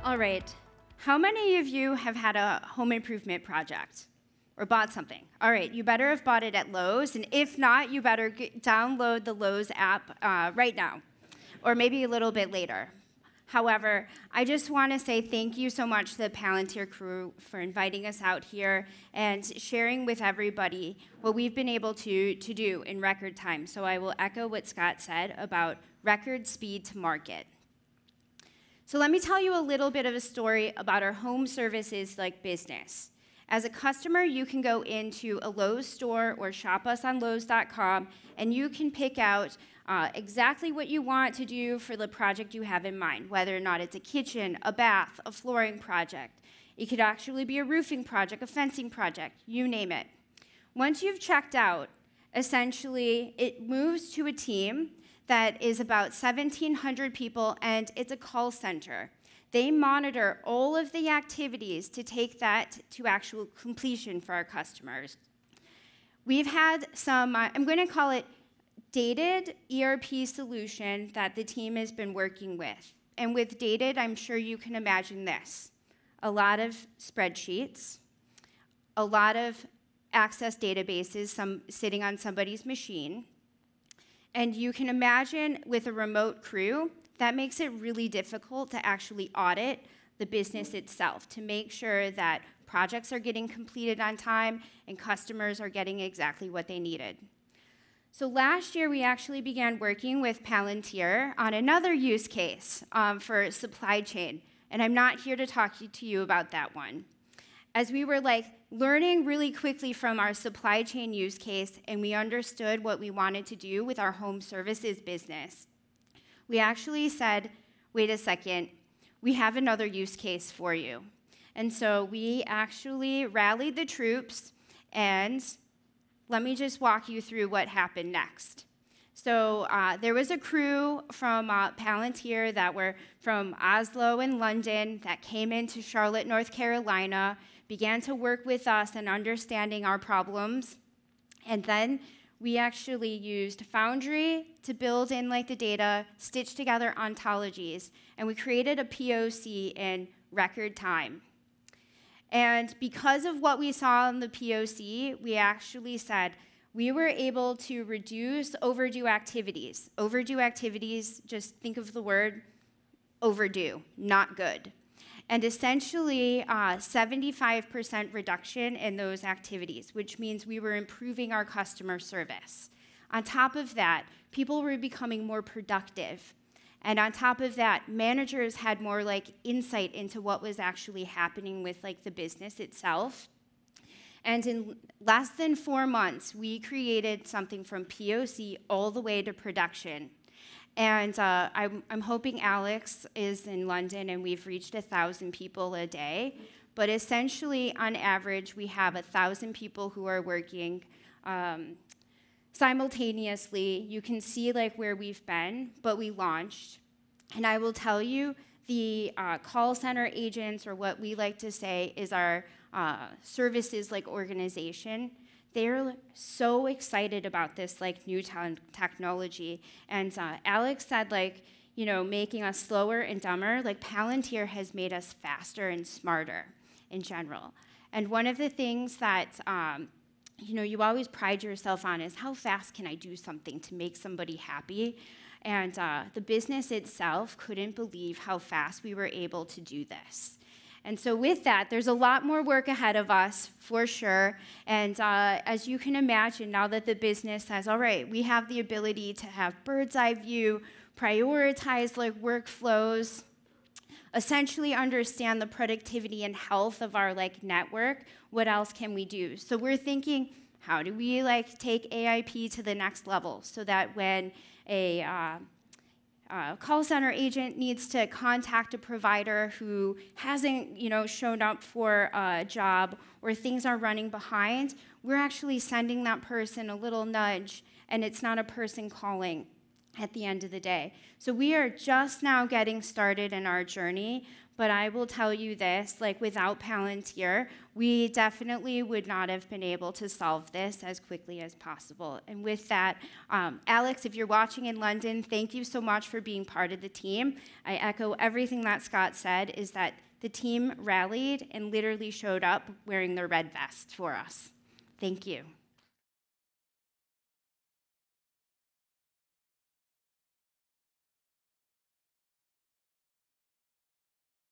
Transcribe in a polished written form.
All right. How many of you have had a home improvement project or bought something? All right, you better have bought it at Lowe's, and if not, you better download the Lowe's app right now, or maybe a little bit later. However, I just want to say thank you so much to the Palantir crew for inviting us out here and sharing with everybody what we've been able to do in record time. So I will echo what Scott said about record speed to market. So let me tell you a little bit of a story about our home services like business. As a customer, you can go into a Lowe's store or shop us on Lowes.com, and you can pick out exactly what you want to do for the project you have in mind, whether or not it's a kitchen, a bath, a flooring project. It could actually be a roofing project, a fencing project, you name it. Once you've checked out, essentially, it moves to a team that is about 1,700 people, and it's a call center. They monitor all of the activities to take that to actual completion for our customers. We've had some, I'm going to call it dated ERP solution that the team has been working with. And with dated, I'm sure you can imagine this. A lot of spreadsheets, a lot of access databases sitting on somebody's machine. And you can imagine with a remote crew, that makes it really difficult to actually audit the business itself, to make sure that projects are getting completed on time and customers are getting exactly what they needed. So last year, we actually began working with Palantir on another use case for supply chain. And I'm not here to talk to you about that one. As we were learning really quickly from our supply chain use case, and we understood what we wanted to do with our home services business, we actually said, wait a second, we have another use case for you. And so we actually rallied the troops, and let me just walk you through what happened next. So there was a crew from Palantir that were from Oslo and London that came into Charlotte, North Carolina, began to work with us in understanding our problems. And then we actually used Foundry to build in the data, stitch together ontologies, and we created a POC in record time. And because of what we saw in the POC, we actually said we were able to reduce overdue activities. Overdue activities, just think of the word overdue, not good. And essentially, 75% reduction in those activities, which means we were improving our customer service. On top of that, people were becoming more productive. And on top of that, managers had more insight into what was actually happening with the business itself. And in less than 4 months, we created something from POC all the way to production. And I'm hoping Alex is in London, and we've reached 1,000 people a day. But essentially, on average, we have 1,000 people who are working simultaneously. You can see where we've been, but we launched. And I will tell you, the call center agents, or what we like to say is our services organization, they're so excited about this new technology. And Alex said making us slower and dumber, Palantir has made us faster and smarter in general. And one of the things that you always pride yourself on is how fast can I do something to make somebody happy? And the business itself couldn't believe how fast we were able to do this. And so with that, there's a lot more work ahead of us, for sure. And as you can imagine, now that the business says, all right, we have the ability to have bird's eye view, prioritize workflows, essentially understand the productivity and health of our network, what else can we do? So we're thinking, how do we take AIP to the next level so that when a call center agent needs to contact a provider who hasn't, shown up for a job, or things are running behind, we're actually sending that person a little nudge, and it's not a person calling at the end of the day. So we are just now getting started in our journey, but I will tell you this, like without Palantir, we definitely would not have been able to solve this as quickly as possible. And with that, Alex, if you're watching in London, thank you so much for being part of the team. I echo everything that Scott said, is that the team rallied and literally showed up wearing their red vest for us. Thank you.